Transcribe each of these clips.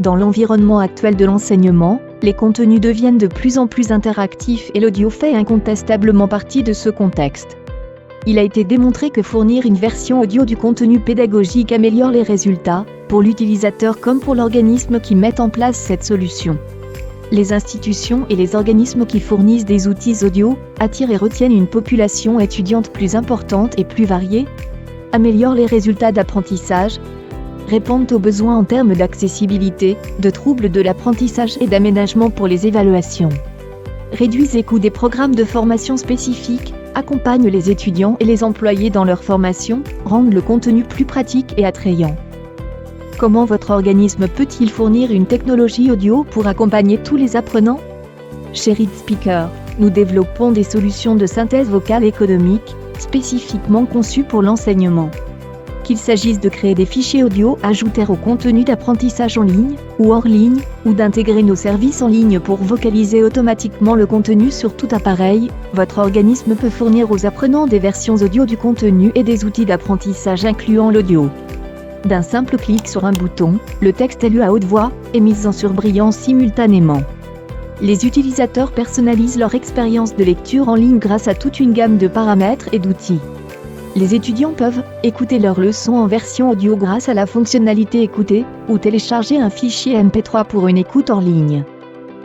Dans l'environnement actuel de l'enseignement, les contenus deviennent de plus en plus interactifs et l'audio fait incontestablement partie de ce contexte. Il a été démontré que fournir une version audio du contenu pédagogique améliore les résultats, pour l'utilisateur comme pour l'organisme qui met en place cette solution. Les institutions et les organismes qui fournissent des outils audio attirent et retiennent une population étudiante plus importante et plus variée, améliorent les résultats d'apprentissage, répondent aux besoins en termes d'accessibilité, de troubles de l'apprentissage et d'aménagement pour les évaluations, réduisent les coûts des programmes de formation spécifiques, accompagnent les étudiants et les employés dans leur formation, rendent le contenu plus pratique et attrayant. Comment votre organisme peut-il fournir une technologie audio pour accompagner tous les apprenants? Chez Read Speaker, nous développons des solutions de synthèse vocale économique, spécifiquement conçues pour l'enseignement. Qu'il s'agisse de créer des fichiers audio ajoutés au contenu d'apprentissage en ligne, ou hors ligne, ou d'intégrer nos services en ligne pour vocaliser automatiquement le contenu sur tout appareil, votre organisme peut fournir aux apprenants des versions audio du contenu et des outils d'apprentissage incluant l'audio. D'un simple clic sur un bouton, le texte est lu à haute voix et mis en surbrillance simultanément. Les utilisateurs personnalisent leur expérience de lecture en ligne grâce à toute une gamme de paramètres et d'outils. Les étudiants peuvent écouter leurs leçons en version audio grâce à la fonctionnalité écouter ou télécharger un fichier MP3 pour une écoute en ligne.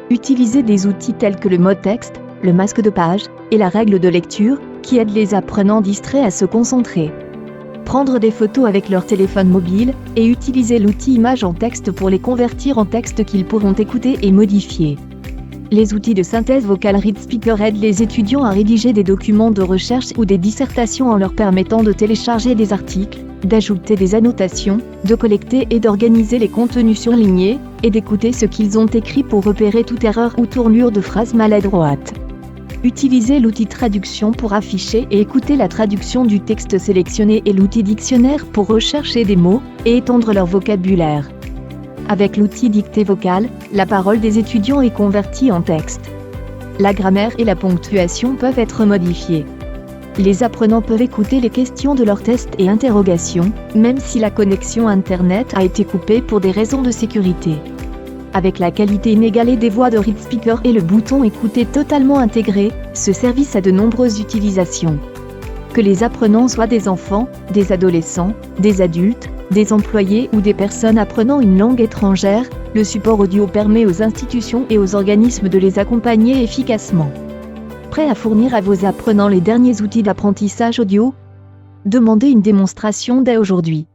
Utilisez des outils tels que le mode texte, le masque de page et la règle de lecture qui aident les apprenants distraits à se concentrer. Prendre des photos avec leur téléphone mobile et utiliser l'outil image en texte pour les convertir en texte qu'ils pourront écouter et modifier. Les outils de synthèse vocale Read Speaker aident les étudiants à rédiger des documents de recherche ou des dissertations en leur permettant de télécharger des articles, d'ajouter des annotations, de collecter et d'organiser les contenus surlignés, et d'écouter ce qu'ils ont écrit pour repérer toute erreur ou tournure de phrase maladroite. Utilisez l'outil traduction pour afficher et écouter la traduction du texte sélectionné et l'outil dictionnaire pour rechercher des mots et étendre leur vocabulaire. Avec l'outil dictée vocale, la parole des étudiants est convertie en texte. La grammaire et la ponctuation peuvent être modifiées. Les apprenants peuvent écouter les questions de leurs tests et interrogations, même si la connexion Internet a été coupée pour des raisons de sécurité. Avec la qualité inégalée des voix de Read Speaker et le bouton écouter totalement intégré, ce service a de nombreuses utilisations. Que les apprenants soient des enfants, des adolescents, des adultes, des employés ou des personnes apprenant une langue étrangère, le support audio permet aux institutions et aux organismes de les accompagner efficacement. Prêt à fournir à vos apprenants les derniers outils d'apprentissage audio? Demandez une démonstration dès aujourd'hui.